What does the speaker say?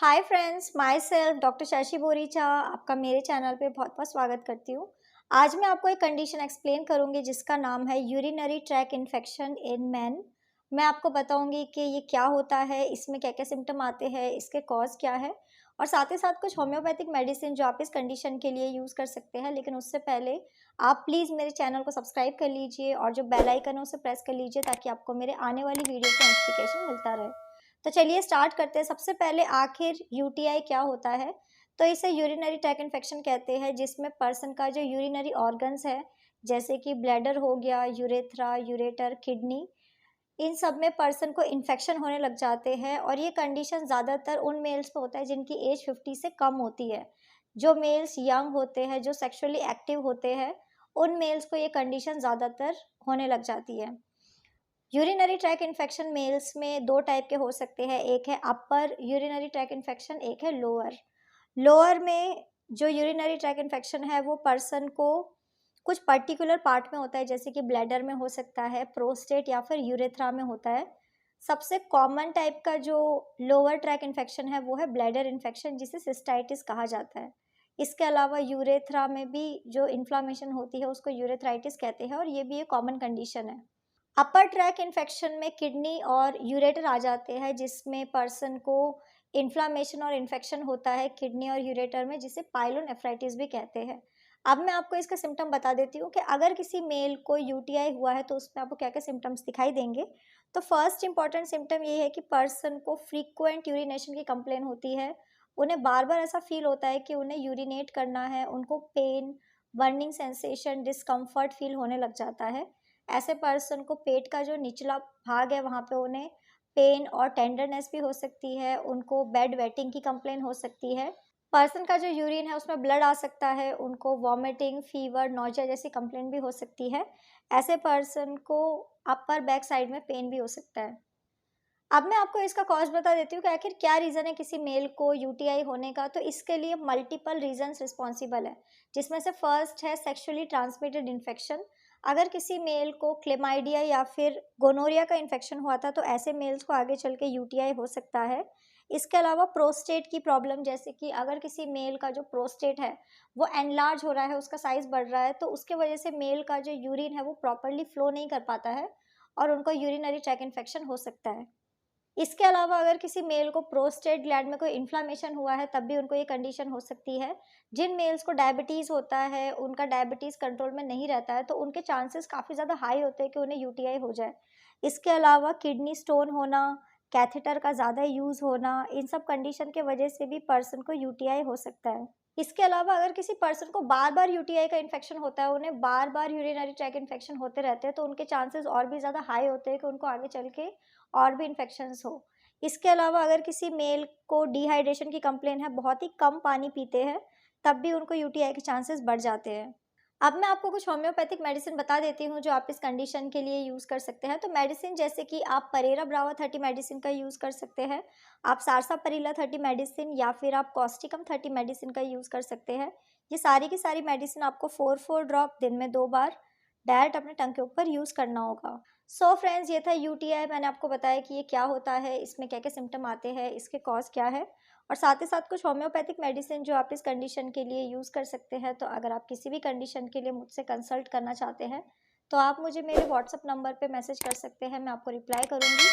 Hi friends, my self doctor Shashi Boricha आपका मेरे channel पे बहुत बहुत स्वागत करती हूँ। आज मैं आपको एक कंडीशन एक्सप्लेन करूँगी जिसका नाम है urinary track infection in man. मैं आपको बताऊँगी कि ये क्या होता है, इसमें क्या क्या सिम्टम आते हैं, इसके कॉज क्या है और साथ ही साथ कुछ होम्योपैथिक मेडिसिन जो आप इस कंडीशन के लिए यूज़ कर सकते हैं। लेकिन उससे पहले आप प्लीज़ मेरे चैनल को सब्सक्राइब कर लीजिए और जो बेल आइकन है उसे प्रेस कर लीजिए ताकि आपको मेरे आने वाली वीडियो का नोटिफिकेशन मिलता रहे। तो चलिए स्टार्ट करते हैं। सबसे पहले आखिर यूटीआई क्या होता है? तो इसे यूरिनरी ट्रैक इन्फेक्शन कहते हैं, जिसमें पर्सन का जो यूरिनरी ऑर्गन्स है, जैसे कि ब्लैडर हो गया, यूरेथ्रा, यूरेटर, किडनी, इन सब में पर्सन को इन्फेक्शन होने लग जाते हैं। और ये कंडीशन ज़्यादातर उन मेल्स पे होता है जिनकी एज 50 से कम होती है। जो मेल्स यंग होते हैं, जो सेक्सुअली एक्टिव होते हैं, उन मेल्स को ये कंडीशन ज़्यादातर होने लग जाती है। यूरिनरी ट्रैक इन्फेक्शन मेल्स में 2 टाइप के हो सकते हैं, एक है अपर यूरिनरी ट्रैक इन्फेक्शन, एक है लोअर। लोअर में जो यूरिनरी ट्रैक इन्फेक्शन है वो पर्सन को कुछ पर्टिकुलर पार्ट में होता है, जैसे कि ब्लैडर में हो सकता है, प्रोस्टेट या फिर यूरेथ्रा में होता है। सबसे कॉमन टाइप का जो लोअर ट्रैक इन्फेक्शन है वो है ब्लैडर इन्फेक्शन, जिसे सिस्टाइटिस कहा जाता है। इसके अलावा यूरेथ्रा में भी जो इन्फ्लामेशन होती है उसको यूरेथ्राइटिस कहते हैं और ये भी एक कॉमन कंडीशन है। अपर ट्रैक इन्फेक्शन में किडनी और यूरेटर आ जाते हैं, जिसमें पर्सन को इन्फ्लामेशन और इन्फेक्शन होता है किडनी और यूरेटर में, जिसे पाइलोनेफ्राइटिस भी कहते हैं। अब मैं आपको इसका सिम्टम बता देती हूँ कि अगर किसी मेल को यूटीआई हुआ है तो उसमें आपको क्या क्या सिम्टम्स दिखाई देंगे। तो फर्स्ट इंपॉर्टेंट सिम्टम ये है कि पर्सन को फ्रीक्वेंट यूरिनेशन की कंप्लेन होती है। उन्हें बार बार ऐसा फील होता है कि उन्हें यूरिनेट करना है, उनको pain, burning sensation, discomfort feel होने लग जाता है। ऐसे पर्सन को पेट का जो निचला भाग है वहाँ पे उन्हें पेन और टेंडरनेस भी हो सकती है, उनको बेड वेटिंग की कंप्लेन हो सकती है। पर्सन का जो यूरिन है उसमें ब्लड आ सकता है, उनको वॉमिटिंग, फीवर, नोजिया जैसी कंप्लेन भी हो सकती है। ऐसे पर्सन को अपर बैक साइड में पेन भी हो सकता है। अब मैं आपको इसका कॉज बता देती हूँ कि आखिर क्या रीज़न है किसी मेल को यूटीआई होने का। तो इसके लिए मल्टीपल रीजंस रिस्पॉन्सिबल है, जिसमें से फर्स्ट है सेक्सुअली ट्रांसमिटेड इन्फेक्शन। अगर किसी मेल को क्लेमाइडिया या फिर गोनोरिया का इन्फेक्शन हुआ था तो ऐसे मेल्स को आगे चल के यूटीआई हो सकता है। इसके अलावा प्रोस्टेट की प्रॉब्लम, जैसे कि अगर किसी मेल का जो प्रोस्टेट है वो एनलार्ज हो रहा है, उसका साइज बढ़ रहा है, तो उसके वजह से मेल का जो यूरिन है वो प्रॉपरली फ्लो नहीं कर पाता है और उनको यूरिनरी ट्रैक इन्फेक्शन हो सकता है। इसके अलावा अगर किसी मेल को प्रोस्टेट ग्लैंड में कोई इन्फ्लामेशन हुआ है तब भी उनको ये कंडीशन हो सकती है। जिन मेल्स को डायबिटीज़ होता है, उनका डायबिटीज़ कंट्रोल में नहीं रहता है, तो उनके चांसेस काफ़ी ज़्यादा हाई होते हैं कि उन्हें यूटीआई हो जाए। इसके अलावा किडनी स्टोन होना, कैथेटर का ज़्यादा यूज़ होना, इन सब कंडीशन के वजह से भी पर्सन को यूटीआई हो सकता है। इसके अलावा अगर किसी पर्सन को बार-बार यूटीआई का इन्फेक्शन होता है, उन्हें बार-बार यूरिनरी ट्रैक इन्फेक्शन होते रहते हैं, तो उनके चांसेस और भी ज़्यादा हाई होते हैं कि उनको आगे चल के और भी इन्फेक्शंस हो। इसके अलावा अगर किसी मेल को डिहाइड्रेशन की कंप्लेन है, बहुत ही कम पानी पीते हैं, तब भी उनको यूटीआई के चांसेस बढ़ जाते हैं। अब मैं आपको कुछ होम्योपैथिक मेडिसिन बता देती हूँ जो आप इस कंडीशन के लिए यूज़ कर सकते हैं। तो मेडिसिन जैसे कि आप परेरा ब्रावा 30 मेडिसिन का यूज़ कर सकते हैं, आप सारसापरिला 30 मेडिसिन या फिर आप कॉस्टिकम 30 मेडिसिन का यूज़ कर सकते हैं। ये सारी की सारी मेडिसिन आपको 4-4 ड्रॉप दिन में 2 बार डायरेक्ट अपने टंग के ऊपर यूज़ करना होगा। सो फ्रेंड्स, ये था यूटीआई। मैंने आपको बताया कि ये क्या होता है, इसमें क्या-क्या सिम्पटम आते हैं, इसके कॉज़ क्या है और साथ ही साथ कुछ होम्योपैथिक मेडिसिन जो आप इस कंडीशन के लिए यूज़ कर सकते हैं। तो अगर आप किसी भी कंडीशन के लिए मुझसे कंसल्ट करना चाहते हैं, तो आप मुझे मेरे व्हाट्सएप नंबर पे मैसेज कर सकते हैं, मैं आपको रिप्लाई करूँगी।